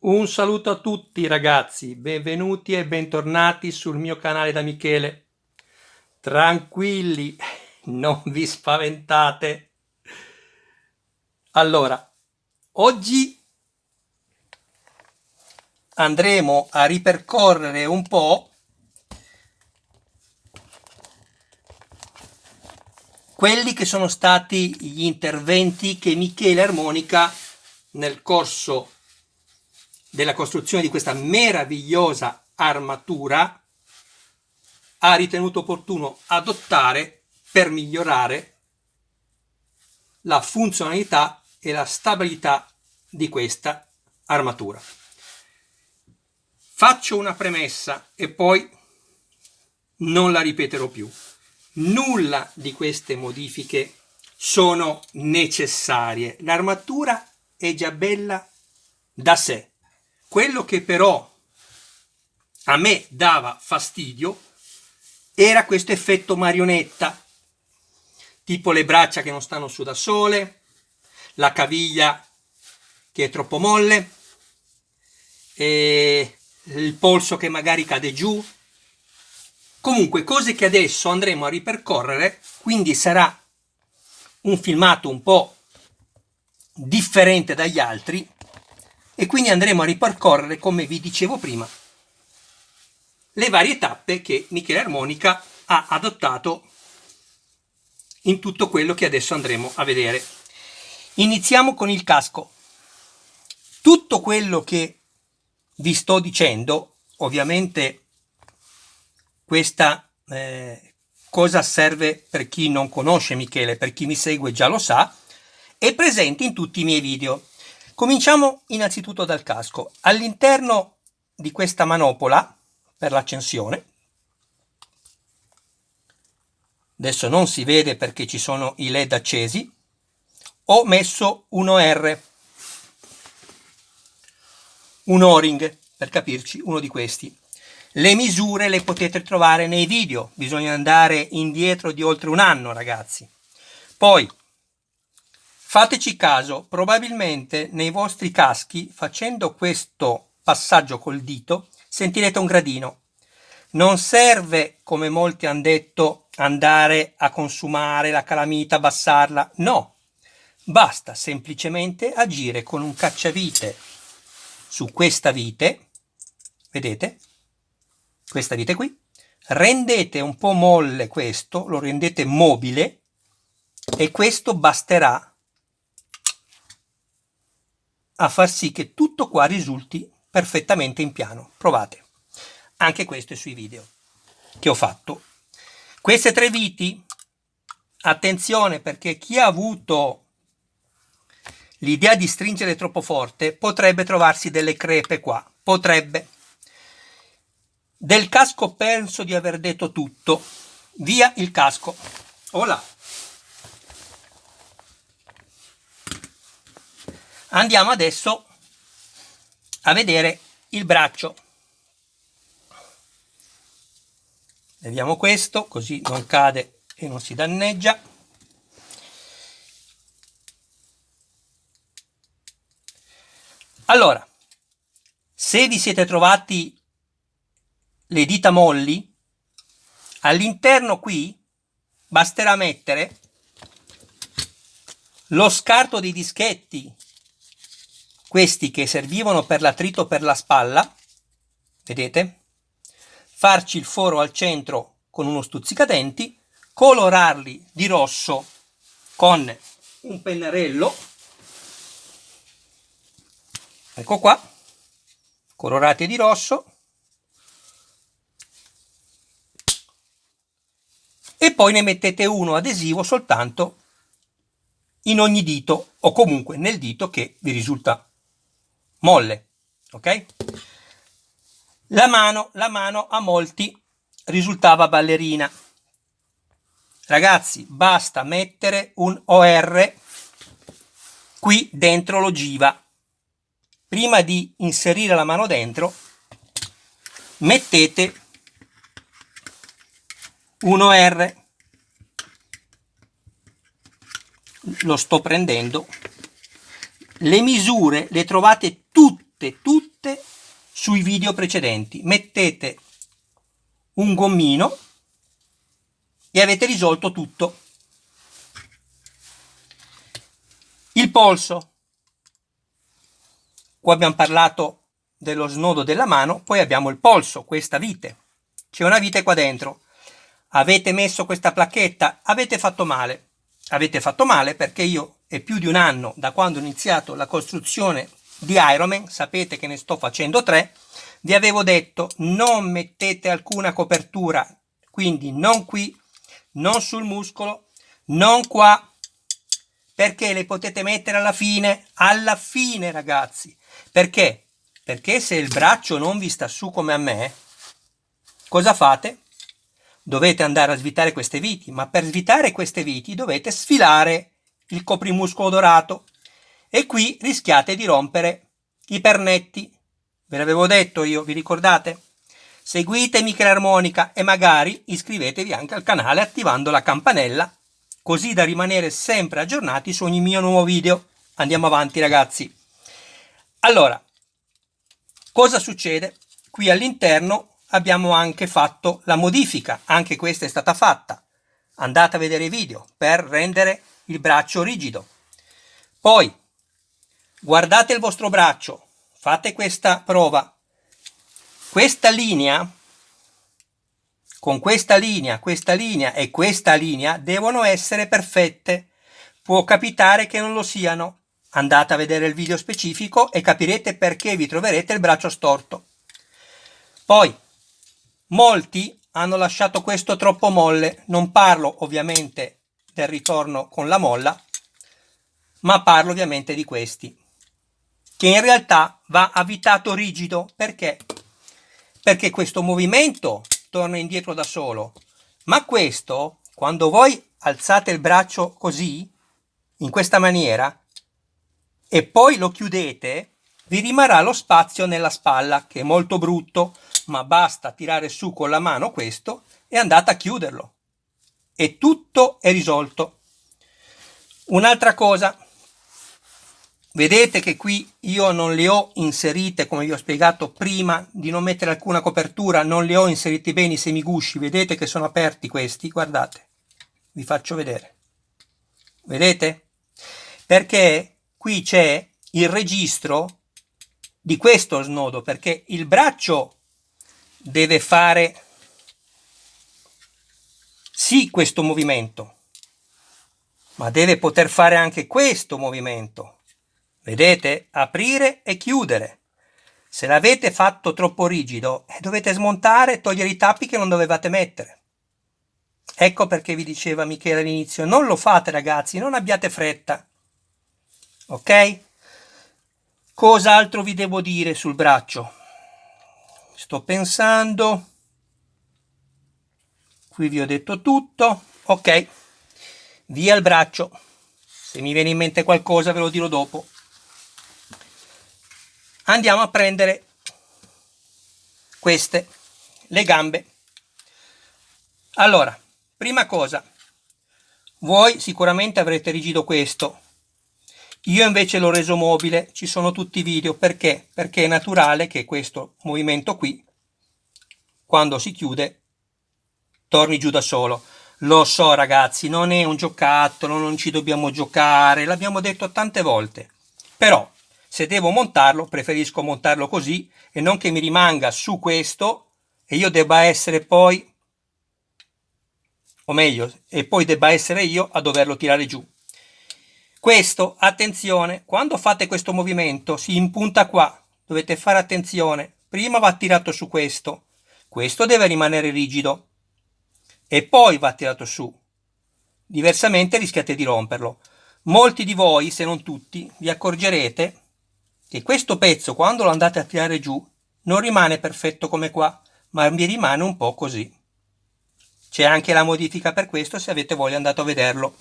Un saluto a tutti ragazzi, benvenuti e bentornati sul mio canale da Michele. Tranquilli, non vi spaventate. Allora, oggi andremo a ripercorrere un po' quelli che sono stati gli interventi che Michele Armonica nel corso della costruzione di questa meravigliosa armatura ha ritenuto opportuno adottare per migliorare la funzionalità e la stabilità di questa armatura. Faccio una premessa e poi non la ripeterò più. Nulla di queste modifiche sono necessarie. L'armatura è già bella da sé. Quello che però a me dava fastidio era questo effetto marionetta, tipo le braccia che non stanno su da sole, la caviglia che è troppo molle, e il polso che magari cade giù. Comunque cose che adesso andremo a ripercorrere, quindi sarà un filmato un po' differente dagli altri e quindi andremo a ripercorrere, come vi dicevo prima, le varie tappe che Michele Armonica ha adottato in tutto quello che adesso andremo a vedere. Iniziamo con il casco. Tutto quello che vi sto dicendo, ovviamente questa cosa serve per chi non conosce Michele, per chi mi segue già lo sa, è presente in tutti i miei video. Cominciamo innanzitutto dal casco. All'interno di questa manopola per l'accensione, adesso non si vede perché ci sono i LED accesi, ho messo un OR, un O-ring, per capirci, uno di questi. Le misure le potete trovare nei video, bisogna andare indietro di oltre un anno ragazzi. Poi fateci caso, probabilmente nei vostri caschi, facendo questo passaggio col dito, sentirete un gradino. Non serve, come molti hanno detto, andare a consumare la calamita, abbassarla, no. Basta semplicemente agire con un cacciavite su questa vite, vedete? Questa vite qui, rendete un po' molle questo, lo rendete mobile e questo basterà a far sì che tutto qua risulti perfettamente in piano. Provate. Anche questo è sui video che ho fatto. Queste tre viti, attenzione perché chi ha avuto l'idea di stringere troppo forte potrebbe trovarsi delle crepe qua, potrebbe. Del casco penso di aver detto tutto. Via il casco. Hola. Andiamo adesso a vedere il braccio. Vediamo questo, così non cade e non si danneggia. Allora, se vi siete trovati le dita molli, all'interno qui basterà mettere lo scarto dei dischetti, questi che servivano per l'attrito per la spalla, vedete? Farci il foro al centro con uno stuzzicadenti, colorarli di rosso con un pennarello, ecco qua, colorati di rosso, e poi ne mettete uno adesivo soltanto in ogni dito o comunque nel dito che vi risulta molle, ok? La mano a molti risultava ballerina. Ragazzi, basta mettere un OR qui dentro l'ogiva. Prima di inserire la mano dentro, mettete un OR. Lo sto prendendo. Le misure le trovate tutte tutte sui video precedenti. Mettete un gommino e avete risolto tutto. Il polso. Qua abbiamo parlato dello snodo della mano, poi abbiamo il polso, questa vite. C'è una vite qua dentro. Avete messo questa placchetta, avete fatto male. Avete fatto male perché io è più di un anno da quando ho iniziato la costruzione di Ironman, sapete che ne sto facendo 3, vi avevo detto non mettete alcuna copertura, quindi non qui, non sul muscolo, non qua, perché le potete mettere alla fine ragazzi. Perché? Perché se il braccio non vi sta su come a me, cosa fate? Dovete andare a svitare queste viti, ma per svitare queste viti dovete sfilare il coprimuscolo dorato e qui rischiate di rompere i pernetti. Ve l'avevo detto io, vi ricordate? Seguite Michele Armonica e magari iscrivetevi anche al canale attivando la campanella, così da rimanere sempre aggiornati su ogni mio nuovo video. Andiamo avanti ragazzi. Allora, cosa succede? Qui all'interno abbiamo anche fatto la modifica, anche questa è stata fatta. Andate a vedere i video per rendere il braccio rigido. Poi, guardate il vostro braccio, fate questa prova. Questa linea, con questa linea e questa linea devono essere perfette. Può capitare che non lo siano. Andate a vedere il video specifico e capirete perché vi troverete il braccio storto. Poi, molti hanno lasciato questo troppo molle. Non parlo ovviamente del ritorno con la molla, ma parlo ovviamente di questi, che in realtà va avvitato rigido. Perché? Perché questo movimento torna indietro da solo, ma questo, quando voi alzate il braccio così, in questa maniera, e poi lo chiudete, vi rimarrà lo spazio nella spalla, che è molto brutto, ma basta tirare su con la mano questo e andate a chiuderlo. E tutto è risolto. Un'altra cosa, vedete che qui io non le ho inserite, come vi ho spiegato prima, di non mettere alcuna copertura, non le ho inseriti bene i semigusci, vedete che sono aperti questi, guardate, vi faccio vedere. Vedete? Perché qui c'è il registro di questo snodo, perché il braccio deve fare sì questo movimento, ma deve poter fare anche questo movimento. Vedete? Aprire e chiudere. Se l'avete fatto troppo rigido, dovete smontare e togliere i tappi che non dovevate mettere. Ecco perché vi diceva Michele all'inizio, non lo fate ragazzi, non abbiate fretta. Ok? Cos'altro vi devo dire sul braccio? Sto pensando. Qui vi ho detto tutto. Ok. Via il braccio. Se mi viene in mente qualcosa ve lo dirò dopo. Andiamo a prendere queste, le gambe. Allora, prima cosa, voi sicuramente avrete rigido questo. Io invece l'ho reso mobile, ci sono tutti i video. Perché? Perché è naturale che questo movimento qui, quando si chiude, torni giù da solo. Lo so ragazzi, non è un giocattolo, non ci dobbiamo giocare, l'abbiamo detto tante volte. Però, se devo montarlo, preferisco montarlo così e non che mi rimanga su questo e io debba essere poi, o meglio, e poi debba essere io a doverlo tirare giù. Questo, attenzione, quando fate questo movimento si impunta qua, dovete fare attenzione, prima va tirato su questo deve rimanere rigido e poi va tirato su, diversamente rischiate di romperlo. Molti di voi, se non tutti, vi accorgerete che questo pezzo quando lo andate a tirare giù non rimane perfetto come qua, ma vi rimane un po' così. C'è anche la modifica per questo, se avete voglia andate a vederlo.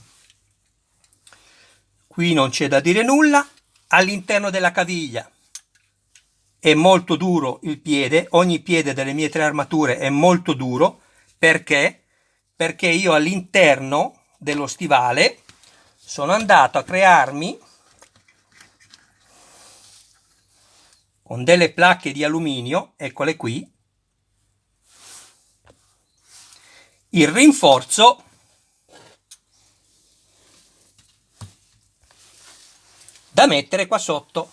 Qui non c'è da dire nulla. All'interno della caviglia è molto duro il piede, ogni piede delle mie 3 armature è molto duro. Perché? Perché io all'interno dello stivale sono andato a crearmi, con delle placche di alluminio, eccole qui, il rinforzo da mettere qua sotto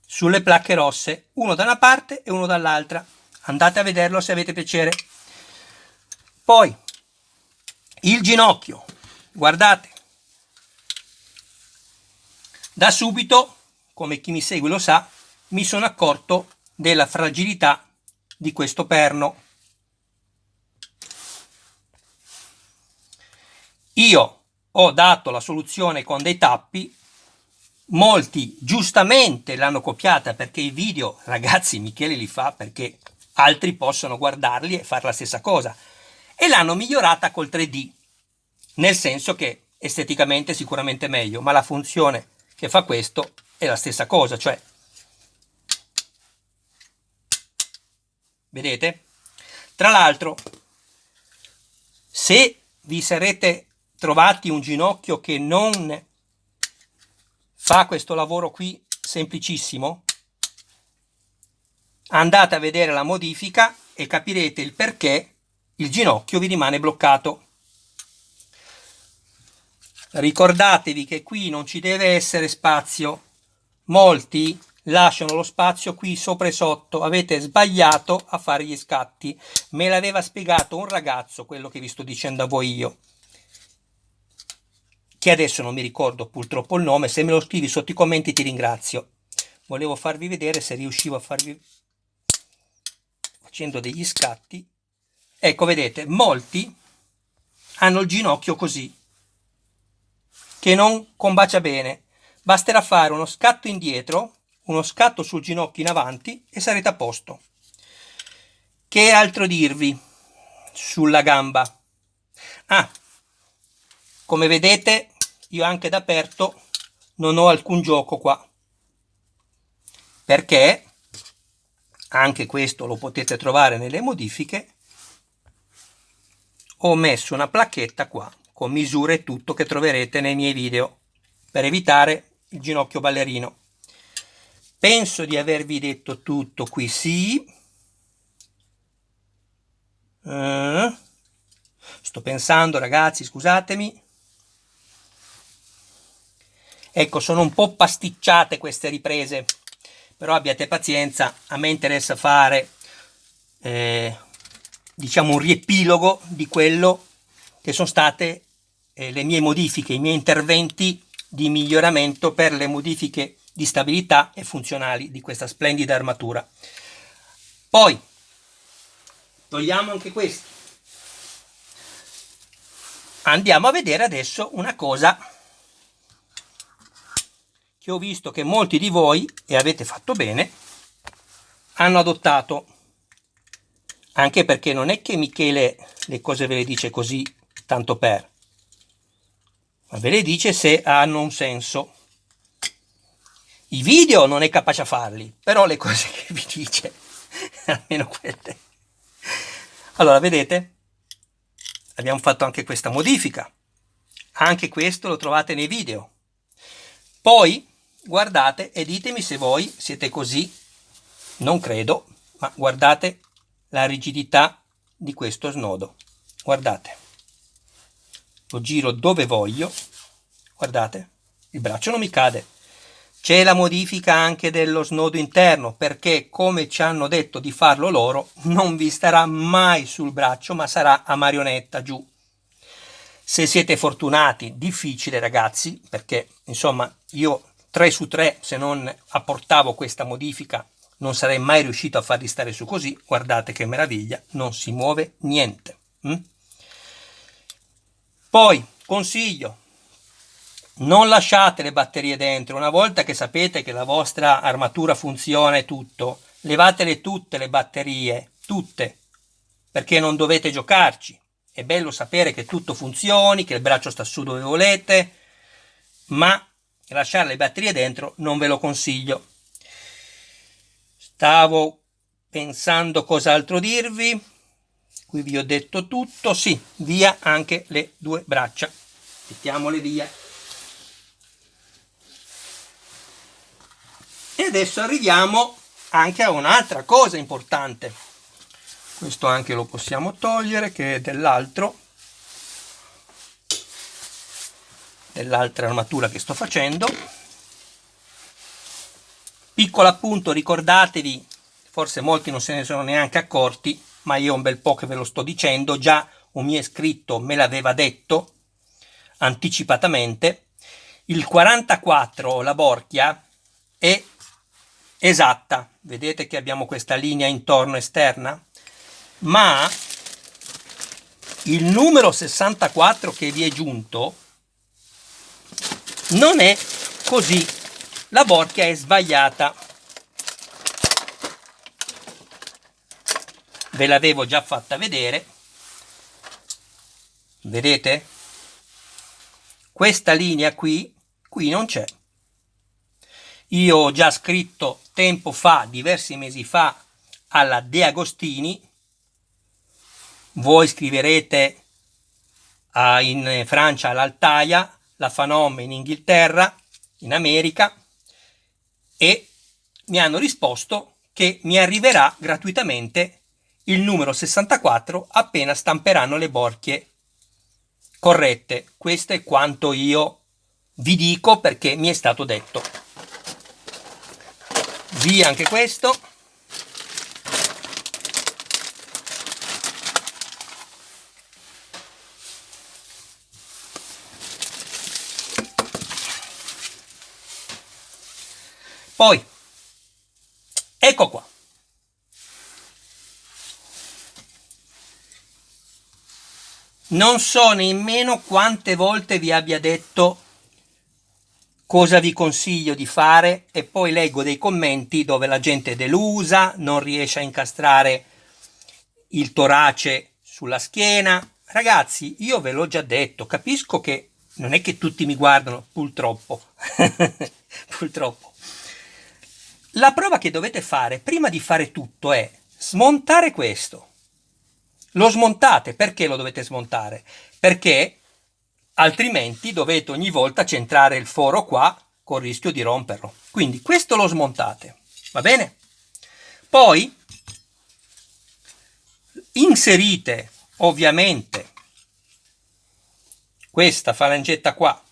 sulle placche rosse, uno da una parte e uno dall'altra. Andate a vederlo se avete piacere. Poi il ginocchio, guardate, da subito, come chi mi segue lo sa, mi sono accorto della fragilità di questo perno. Io ho dato la soluzione con dei tappi, molti giustamente l'hanno copiata perché i video, ragazzi, Michele li fa perché altri possono guardarli e fare la stessa cosa, e l'hanno migliorata col 3D, nel senso che esteticamente sicuramente meglio, ma la funzione che fa questo è la stessa cosa, cioè, vedete? Tra l'altro, se vi sarete trovati un ginocchio che non fa questo lavoro qui semplicissimo, andate a vedere la modifica e capirete il perché il ginocchio vi rimane bloccato. Ricordatevi che qui non ci deve essere spazio, molti lasciano lo spazio qui sopra e sotto, avete sbagliato a fare gli scatti, me l'aveva spiegato un ragazzo quello che vi sto dicendo a voi io, che adesso non mi ricordo purtroppo il nome, se me lo scrivi sotto i commenti ti ringrazio. Volevo farvi vedere se riuscivo a farvi, facendo degli scatti, ecco vedete, molti hanno il ginocchio così, che non combacia bene, basterà fare uno scatto indietro, uno scatto sul ginocchio in avanti e sarete a posto. Che altro dirvi sulla gamba? Come vedete io anche da aperto non ho alcun gioco qua, perché anche questo lo potete trovare nelle modifiche, ho messo una placchetta qua con misure e tutto che troverete nei miei video per evitare il ginocchio ballerino. Penso di avervi detto tutto qui, sì. Sto pensando, ragazzi, scusatemi. Ecco, sono un po' pasticciate queste riprese, però abbiate pazienza, a me interessa fare diciamo un riepilogo di quello che sono state le mie modifiche, i miei interventi di miglioramento per le modifiche di stabilità e funzionali di questa splendida armatura. Poi togliamo anche questo, andiamo a vedere adesso una cosa che ho visto che molti di voi, e avete fatto bene, hanno adottato, anche perché non è che Michele le cose ve le dice così tanto per, ma ve le dice se hanno un senso. I video non è capace a farli, però le cose che vi dice, almeno quelle. Allora, vedete? Abbiamo fatto anche questa modifica. Anche questo lo trovate nei video. Poi guardate e ditemi se voi siete così. Non credo, ma guardate la rigidità di questo snodo. Guardate. Lo giro dove voglio. Guardate, il braccio non mi cade. C'è la modifica anche dello snodo interno, perché come ci hanno detto di farlo loro, non vi starà mai sul braccio, ma sarà a marionetta giù. Se siete fortunati, difficile ragazzi, perché insomma io 3 su 3, se non apportavo questa modifica, non sarei mai riuscito a farli stare su così. Guardate che meraviglia, non si muove niente. Poi, consiglio, non lasciate le batterie dentro. Una volta che sapete che la vostra armatura funziona e tutto, levatele tutte le batterie, tutte, perché non dovete giocarci. È bello sapere che tutto funzioni, che il braccio sta su dove volete, ma lasciare le batterie dentro non ve lo consiglio. Stavo pensando cos'altro dirvi. Qui vi ho detto tutto. Sì, via anche le 2 braccia. Mettiamole via. E adesso arriviamo anche a un'altra cosa importante. Questo anche lo possiamo togliere, che è dell'altra armatura che sto facendo. Piccolo appunto, ricordatevi, forse molti non se ne sono neanche accorti, ma io un bel po' che ve lo sto dicendo, già un mio iscritto me l'aveva detto anticipatamente. Il 44, la borchia, è esatta. Vedete che abbiamo questa linea intorno esterna? Ma il numero 64 che vi è giunto non è così. La borchia è sbagliata. Ve l'avevo già fatta vedere. Vedete? Questa linea qui non c'è. Io ho già scritto tempo fa, diversi mesi fa, alla De Agostini. Voi scriverete in Francia all'Altaia, la Fanom in Inghilterra, in America, e mi hanno risposto che mi arriverà gratuitamente il numero 64 appena stamperanno le borchie corrette. Questo è quanto io vi dico, perché mi è stato detto. Via anche questo. Poi, ecco qua. Non so nemmeno quante volte vi abbia detto cosa vi consiglio di fare, e poi leggo dei commenti dove la gente è delusa, non riesce a incastrare il torace sulla schiena. Ragazzi, io ve l'ho già detto, capisco che non è che tutti mi guardano, purtroppo. Purtroppo. La prova che dovete fare prima di fare tutto è smontare questo. Lo smontate. Perché lo dovete smontare? Perché altrimenti dovete ogni volta centrare il foro qua con il rischio di romperlo. Quindi questo lo smontate, va bene? Poi inserite ovviamente questa falangetta qua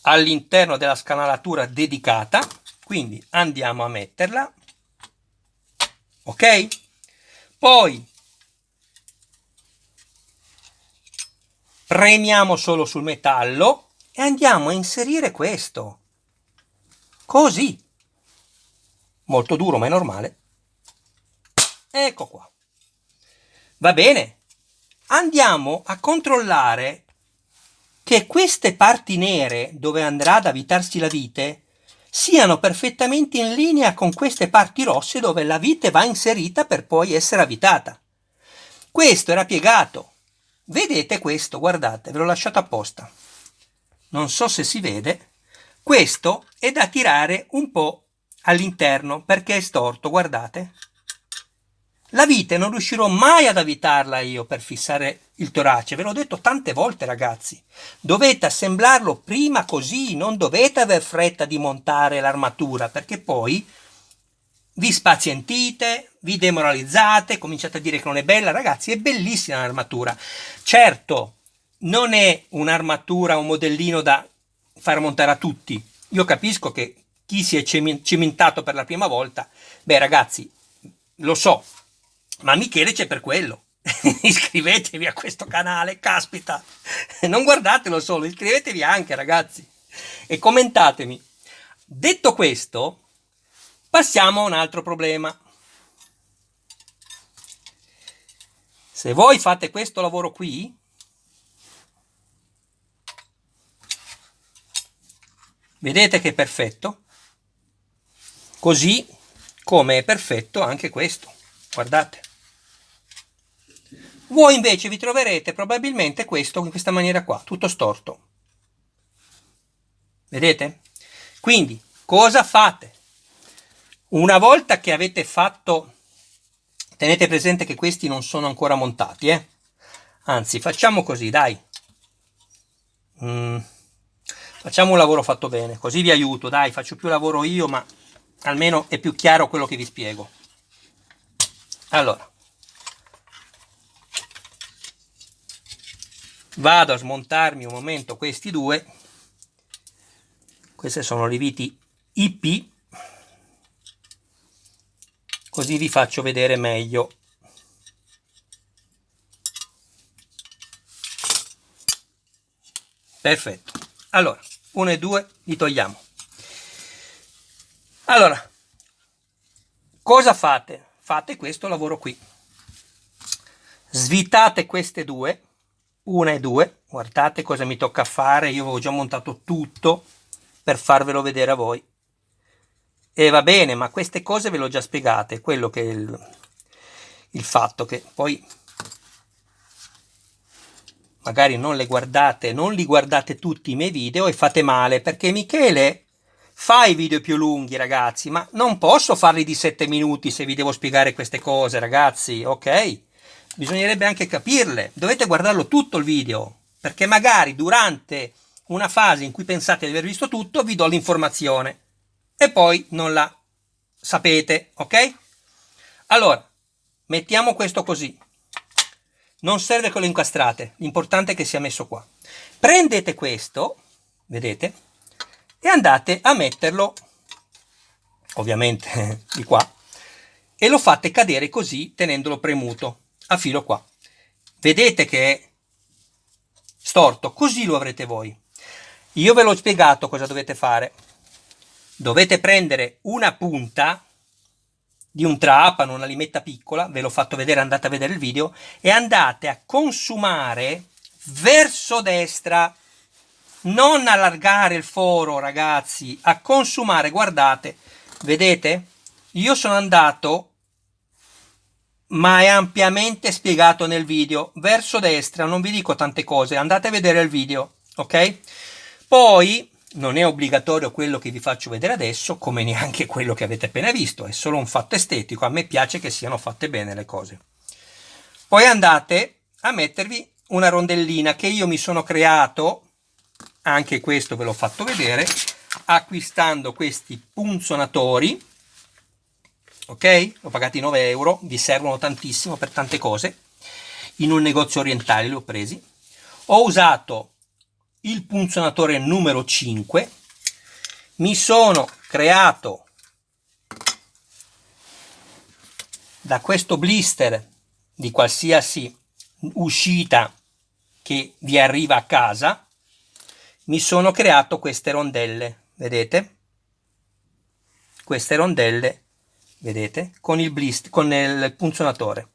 all'interno della scanalatura dedicata, quindi andiamo a metterla, ok? Poi premiamo solo sul metallo e andiamo a inserire questo, così, molto duro ma è normale. Ecco qua. Va bene? Andiamo a controllare che queste parti nere dove andrà ad avvitarsi la vite siano perfettamente in linea con queste parti rosse dove la vite va inserita per poi essere avvitata. Questo era piegato. Vedete questo? Guardate, ve l'ho lasciato apposta. Non so se si vede. Questo è da tirare un po' all'interno perché è storto, guardate. La vite non riuscirò mai ad avvitarla io per fissare il torace, ve l'ho detto tante volte ragazzi. Dovete assemblarlo prima così, non dovete aver fretta di montare l'armatura, perché poi vi spazientite, vi demoralizzate, cominciate a dire che non è bella. Ragazzi, è bellissima l'armatura. Certo, non è un'armatura, un modellino da far montare a tutti. Io capisco che chi si è cimentato per la prima volta, beh ragazzi, lo so, ma Michele c'è per quello. Iscrivetevi a questo canale, caspita, non guardatelo solo, iscrivetevi anche ragazzi e commentatemi. Detto questo, passiamo a un altro problema. Se voi fate questo lavoro qui, vedete che è perfetto, così come è perfetto anche questo, guardate. Voi invece vi troverete probabilmente questo in questa maniera qua, tutto storto. Vedete? Quindi, cosa fate? Una volta che avete fatto, tenete presente che questi non sono ancora montati, Anzi, facciamo così, dai. Facciamo un lavoro fatto bene, così vi aiuto, dai, faccio più lavoro io, ma almeno è più chiaro quello che vi spiego. Allora, vado a smontarmi un momento questi due. Queste sono le viti IP, così vi faccio vedere meglio. Perfetto. Allora, 1 e 2 li togliamo. Allora, cosa fate? Fate questo lavoro qui. Svitate queste due, 1 e 2, guardate cosa mi tocca fare, io avevo già montato tutto per farvelo vedere a voi. E va bene, ma queste cose ve le ho già spiegate, quello che è il fatto che poi magari non li guardate tutti i miei video e fate male, perché Michele fa i video più lunghi, ragazzi, ma non posso farli di 7 minuti se vi devo spiegare queste cose, ragazzi, ok? Bisognerebbe anche capirle, dovete guardarlo tutto il video, perché magari durante una fase in cui pensate di aver visto tutto vi do l'informazione e poi non la sapete, ok? Allora, mettiamo questo così. Non serve che lo incastrate, l'importante è che sia messo qua. Prendete questo, vedete, e andate a metterlo, ovviamente di qua, e lo fate cadere così tenendolo premuto a filo qua. Vedete che è storto, così lo avrete voi. Io ve l'ho spiegato cosa dovete fare. Dovete prendere una punta di un trapano, una limetta piccola, ve l'ho fatto vedere, andate a vedere il video, e andate a consumare verso destra, non allargare il foro, ragazzi, a consumare, guardate, vedete? Io sono andato, ma è ampiamente spiegato nel video, verso destra, non vi dico tante cose, andate a vedere il video, ok? Poi non è obbligatorio quello che vi faccio vedere adesso, come neanche quello che avete appena visto, è solo un fatto estetico, a me piace che siano fatte bene le cose. Poi andate a mettervi una rondellina che io mi sono creato, anche questo ve l'ho fatto vedere, acquistando questi punzonatori, ok? L'ho pagati 9 euro, vi servono tantissimo per tante cose, in un negozio orientale li ho presi. Ho usato il punzonatore numero 5, mi sono creato da questo blister di qualsiasi uscita che vi arriva a casa, mi sono creato queste rondelle, vedete? Queste rondelle, vedete? Con il blister, con il punzonatore.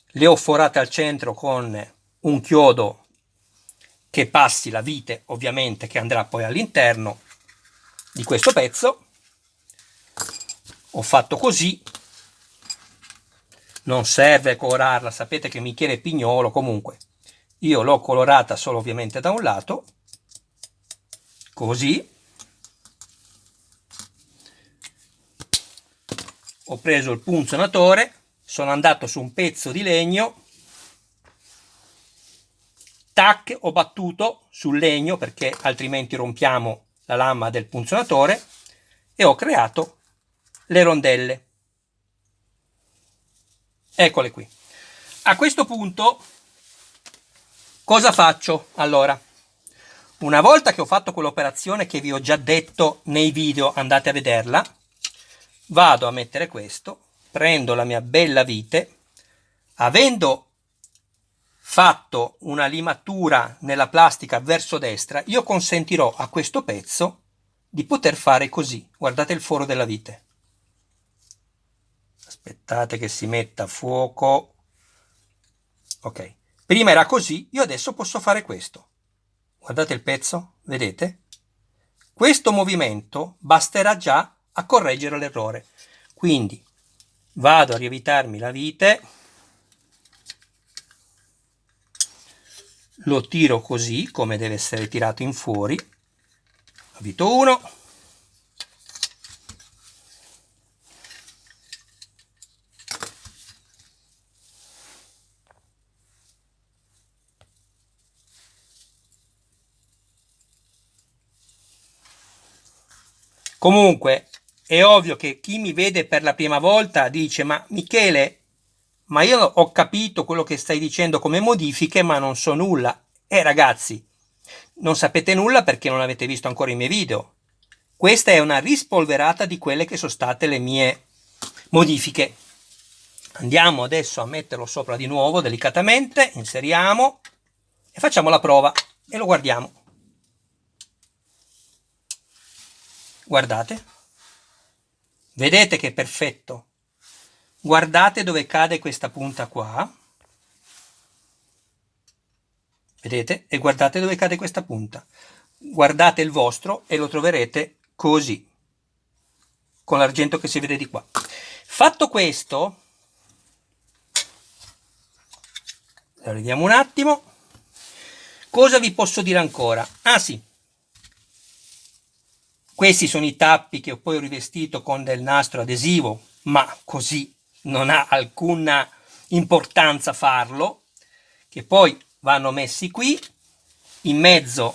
Le ho forate al centro con un chiodo che passi la vite, ovviamente, che andrà poi all'interno di questo pezzo. Ho fatto così, non serve colorarla, sapete che Michele è pignolo, comunque io l'ho colorata solo ovviamente da un lato, così. Ho preso il punzonatore, sono andato su un pezzo di legno, tac, ho battuto sul legno perché altrimenti rompiamo la lama del punzonatore e ho creato le rondelle. Eccole qui. A questo punto cosa faccio? Allora, una volta che ho fatto quell'operazione che vi ho già detto nei video, andate a vederla, vado a mettere questo, prendo la mia bella vite, avendo fatto una limatura nella plastica verso destra, io consentirò a questo pezzo di poter fare così. Guardate il foro della vite. Aspettate che si metta a fuoco. Ok, prima era così, io adesso posso fare questo. Guardate il pezzo, vedete? Questo movimento basterà già a correggere l'errore. Quindi vado a rievitarmi la vite, lo tiro così come deve essere tirato in fuori, avvito 1, Comunque è ovvio che chi mi vede per la prima volta dice: ma Michele, ma io ho capito quello che stai dicendo come modifiche, ma non so nulla. Ragazzi, non sapete nulla perché non avete visto ancora i miei video. Questa è una rispolverata di quelle che sono state le mie modifiche. Andiamo adesso a metterlo sopra di nuovo delicatamente, inseriamo e facciamo la prova e lo guardiamo. Guardate, vedete che è perfetto. Guardate dove cade questa punta qua, vedete? E guardate dove cade questa punta. Guardate il vostro e lo troverete così, con l'argento che si vede di qua. Fatto questo, vediamo un attimo, cosa vi posso dire ancora? Ah sì, questi sono i tappi che poi ho rivestito con del nastro adesivo, ma così non ha alcuna importanza farlo, che poi vanno messi qui, in mezzo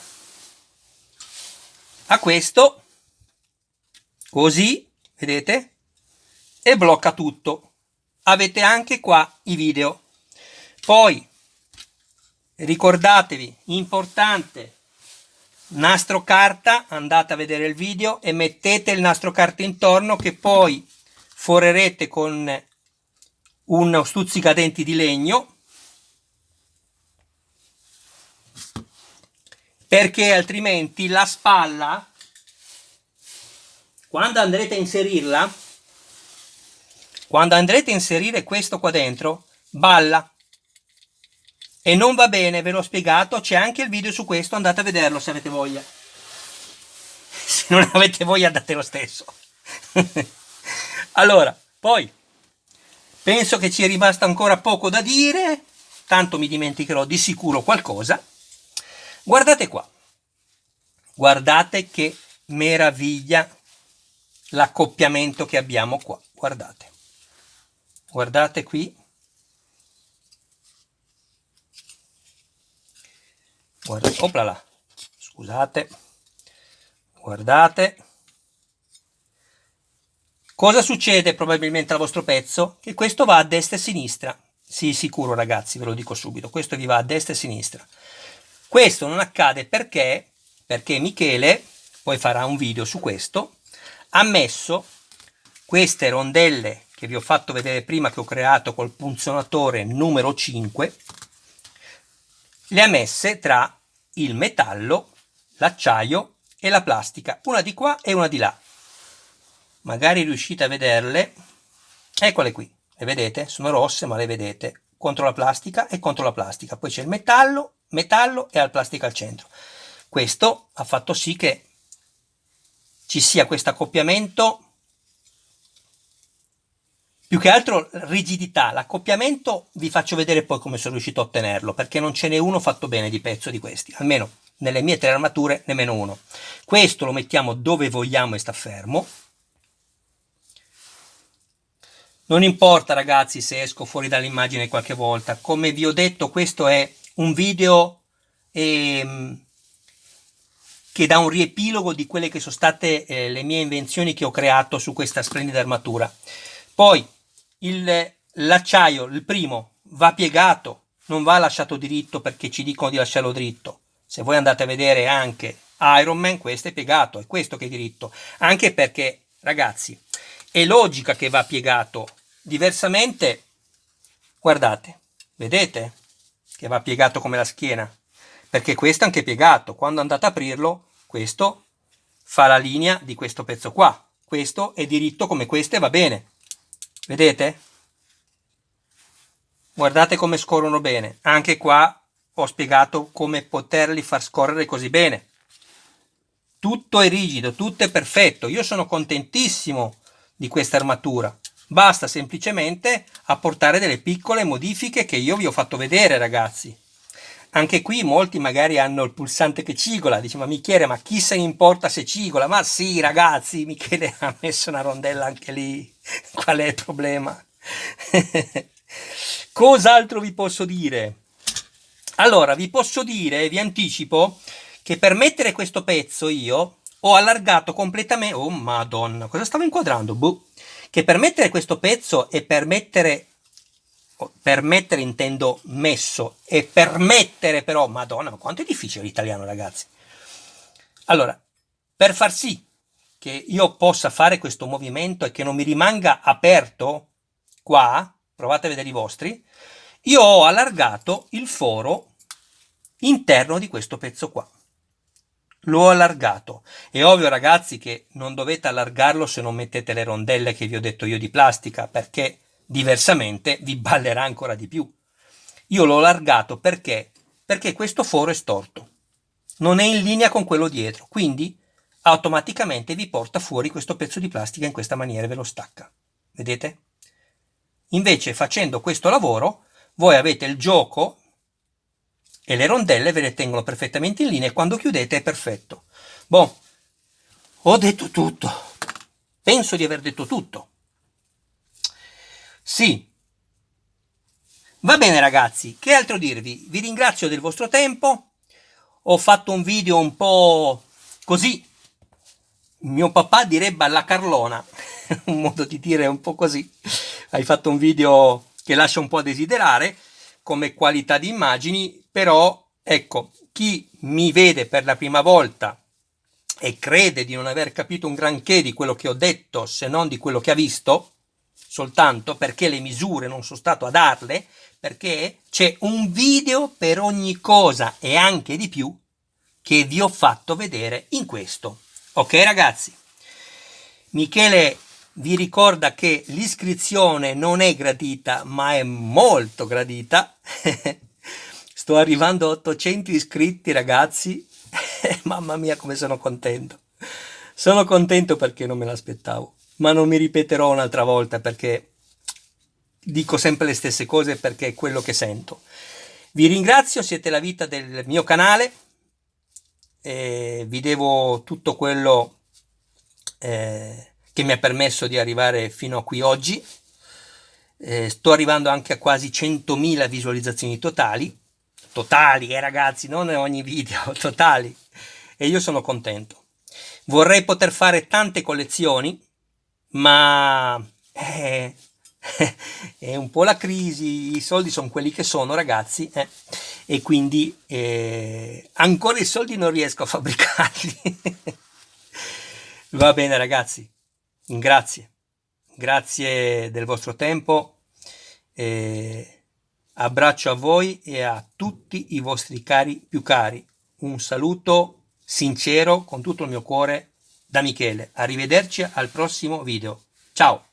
a questo, così, vedete? E blocca tutto. Avete anche qua i video. Poi, ricordatevi, importante, nastro carta, andate a vedere il video e mettete il nastro carta intorno che poi forerete con uno stuzzicadenti di legno, perché altrimenti la spalla, quando andrete a inserirla, quando andrete a inserire questo qua dentro, balla e non va bene, ve l'ho spiegato, c'è anche il video su questo, andate a vederlo se avete voglia. Se non avete voglia andate lo stesso. Allora, poi penso che ci è rimasto ancora poco da dire, tanto mi dimenticherò di sicuro qualcosa. Guardate qua, guardate che meraviglia l'accoppiamento che abbiamo qua, guardate, guardate qui, guardate, oplala, scusate, guardate, cosa succede probabilmente al vostro pezzo? Che questo va a destra e a sinistra, sì sicuro ragazzi, ve lo dico subito, questo vi va a destra e a sinistra. Questo non accade perché Michele, poi farà un video su questo, ha messo queste rondelle che vi ho fatto vedere prima che ho creato col punzionatore numero 5, le ha messe tra il metallo, l'acciaio e la plastica, una di qua e una di là. Magari riuscite a vederle, eccole qui, le vedete? Sono rosse ma le vedete, contro la plastica e contro la plastica, poi c'è il metallo e la plastica al centro. Questo ha fatto sì che ci sia questo accoppiamento, più che altro rigidità. L'accoppiamento vi faccio vedere poi come sono riuscito a ottenerlo, perché non ce n'è uno fatto bene di pezzo di questi, almeno nelle mie 3 armature nemmeno uno. Questo lo mettiamo dove vogliamo e sta fermo. Non importa ragazzi se esco fuori dall'immagine qualche volta, come vi ho detto questo è un video che dà un riepilogo di quelle che sono state le mie invenzioni che ho creato su questa splendida armatura. Poi l'acciaio, il primo, va piegato, non va lasciato diritto perché ci dicono di lasciarlo dritto. Se voi andate a vedere anche Iron Man, questo è piegato, è questo che è diritto. Anche perché, ragazzi, è logica che va piegato. Diversamente, guardate, vedete che va piegato come la schiena? Perché questo è anche piegato. Quando andate a aprirlo, questo fa la linea di questo pezzo qua. Questo è diritto come questo e va bene. Vedete? Guardate come scorrono bene. Anche qua ho spiegato come poterli far scorrere così bene. Tutto è rigido, tutto è perfetto. Io sono contentissimo di questa armatura. Basta semplicemente apportare delle piccole modifiche che io vi ho fatto vedere, ragazzi. Anche qui molti magari hanno il pulsante che cigola, dice: ma Michele, ma chi se ne importa se cigola? Ma sì ragazzi, Michele ha messo una rondella anche lì, qual è il problema? Cos'altro vi posso dire? Allora, vi posso dire, vi anticipo, che per mettere questo pezzo io ho allargato completamente, oh madonna, cosa stavo inquadrando? Boh. Che per mettere questo pezzo e permettere intendo messo, e permettere però, madonna, ma quanto è difficile l'italiano, ragazzi. Allora, per far sì che io possa fare questo movimento e che non mi rimanga aperto qua, provate a vedere i vostri, io ho allargato il foro interno di questo pezzo qua. L'ho allargato. È ovvio, ragazzi, che non dovete allargarlo se non mettete le rondelle che vi ho detto io di plastica, perché diversamente vi ballerà ancora di più. Io l'ho allargato perché questo foro è storto, non è in linea con quello dietro, quindi automaticamente vi porta fuori questo pezzo di plastica in questa maniera e ve lo stacca. Vedete? Invece, facendo questo lavoro, voi avete il gioco e le rondelle ve le tengono perfettamente in linea e quando chiudete è perfetto. Boh, ho detto tutto. Penso di aver detto tutto. Sì. Va bene, ragazzi, che altro dirvi? Vi ringrazio del vostro tempo. Ho fatto un video un po' così. Mio papà direbbe alla Carlona, un modo di dire un po' così. Hai fatto un video che lascia un po' a desiderare come qualità di immagini, però ecco, chi mi vede per la prima volta e crede di non aver capito un granché di quello che ho detto, se non di quello che ha visto, soltanto perché le misure non sono stato a darle, perché c'è un video per ogni cosa e anche di più che vi ho fatto vedere in questo. Ok, ragazzi? Michele vi ricorda che l'iscrizione non è gradita, ma è molto gradita. Sto arrivando a 800 iscritti, ragazzi. Mamma mia, come sono contento. Sono contento perché non me l'aspettavo, ma non mi ripeterò un'altra volta perché dico sempre le stesse cose perché è quello che sento. Vi ringrazio, siete la vita del mio canale. Vi devo tutto quello che mi ha permesso di arrivare fino a qui oggi. Sto arrivando anche a quasi 100.000 visualizzazioni totali, ragazzi, non ogni video, totali, e io sono contento. Vorrei poter fare tante collezioni, ma è un po' la crisi, i soldi sono quelli che sono, ragazzi, e quindi ancora i soldi non riesco a fabbricarli. Va bene, ragazzi, grazie del vostro tempo, abbraccio a voi e a tutti i vostri cari più cari. Un saluto sincero con tutto il mio cuore da Michele. Arrivederci al prossimo video. Ciao!